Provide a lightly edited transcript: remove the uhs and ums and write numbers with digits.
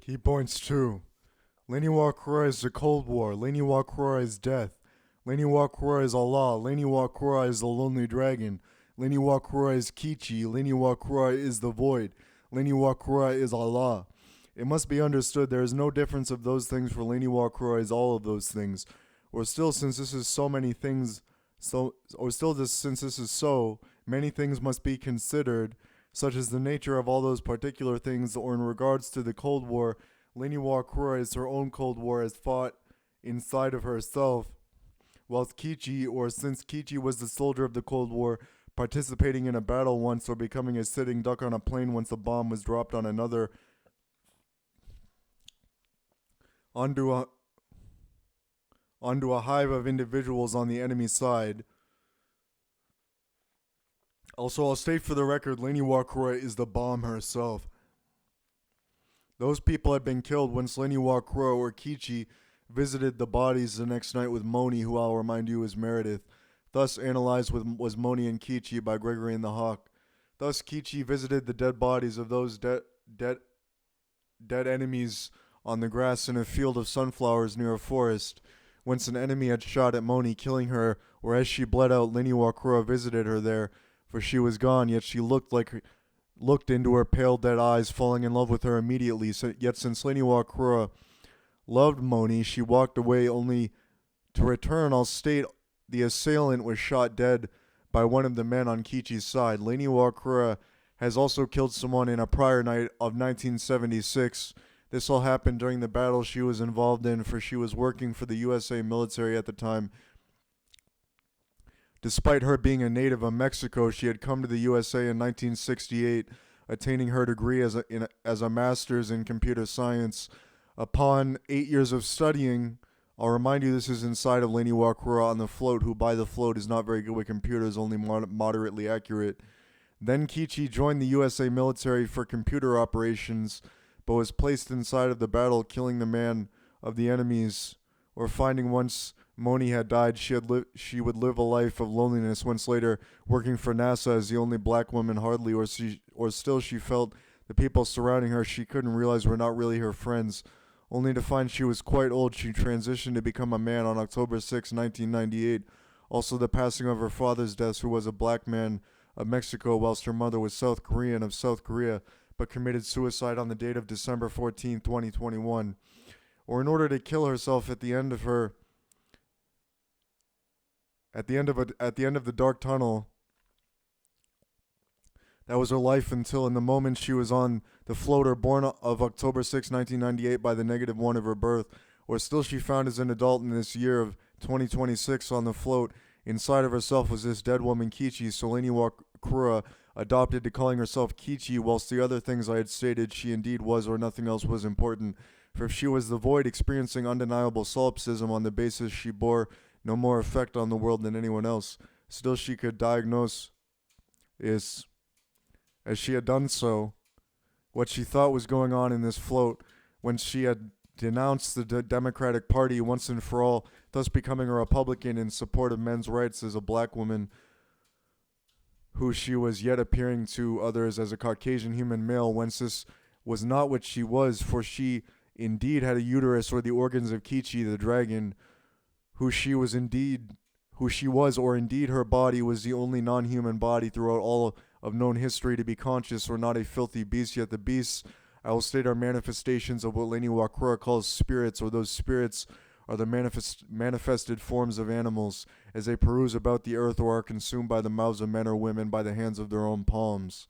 Key points 2. Lain Iwakura is the Cold War. Lain Iwakura is death. Lain Iwakura is Allah. Lain Iwakura is the Lonely Dragon. Lain Iwakura is Kichi. Lain Iwakura is the Void. Lain Iwakura is Allah. It must be understood there is no difference of those things, for Lain Iwakura is all of those things. Since this is so, many things must be considered, such as the nature of all those particular things, or in regards to the Cold War, Lain Iwakura is her own Cold War as fought inside of herself, whilst Kichi, or since Kichi was the soldier of the Cold War, participating in a battle once or becoming a sitting duck on a plane once a bomb was dropped on another onto a hive of individuals on the enemy side. Also, I'll state for the record, Lain Iwakura is the bomb herself. Those people had been killed when Lain Iwakura or Kichi visited the bodies the next night with Moni, who I'll remind you is Meredith. Thus analyzed was Moni and Kichi by Gregory and the Hawk. Thus Kichi visited the dead bodies of those dead enemies on the grass in a field of sunflowers near a forest, whence an enemy had shot at Moni, killing her, or as she bled out, Lain Iwakura visited her there, for she was gone, yet she looked into her pale dead eyes, falling in love with her immediately. Yet since Lain Iwakura loved Moni, she walked away only to return. I'll state the assailant was shot dead by one of the men on Kichi's side. Lain Iwakura has also killed someone in a prior night of 1976. This all happened during the battle she was involved in, for she was working for the USA military at the time. Despite her being a native of Mexico, she had come to the USA in 1968, attaining her degree as a master's in computer science. Upon 8 years of studying, I'll remind you this is inside of Lain Iwakura on the float, who by the float is not very good with computers, only moderately accurate. Then Kichi joined the USA military for computer operations, but was placed inside of the battle, killing the man of the enemies, or finding once Moni had died, she would live a life of loneliness. Once later, working for NASA as the only black woman, hardly, or still she felt the people surrounding her she couldn't realize were not really her friends. Only to find she was quite old, she transitioned to become a man on October 6, 1998. Also, the passing of her father's death, who was a black man of Mexico, whilst her mother was South Korean of South Korea, but committed suicide on the date of December 14, 2021. Or in order to kill herself at the end of the dark tunnel. That was her life until in the moment she was on the floater, born of October 6, 1998 by the -1 of her birth, or still she found as an adult in this year of 2026 on the float. Inside of herself was this dead woman Kichi, so Lain Iwakura adopted to calling herself Kichi, whilst the other things I had stated she indeed was, or nothing else was important. For if she was the void experiencing undeniable solipsism on the basis she bore no more effect on the world than anyone else, still she could diagnose is, as she had done so, what she thought was going on in this float when she had denounced the Democratic Party once and for all, thus becoming a Republican in support of men's rights as a black woman, who she was yet appearing to others as a Caucasian human male, whence this was not what she was, for she indeed had a uterus or the organs of Kichi the dragon, who she was, or indeed her body was the only non-human body throughout all of known history to be conscious or not a filthy beast. Yet the beasts, I will state, are manifestations of what Lain Iwakura calls spirits, or those spirits are the manifested forms of animals, as they peruse about the earth or are consumed by the mouths of men or women by the hands of their own palms.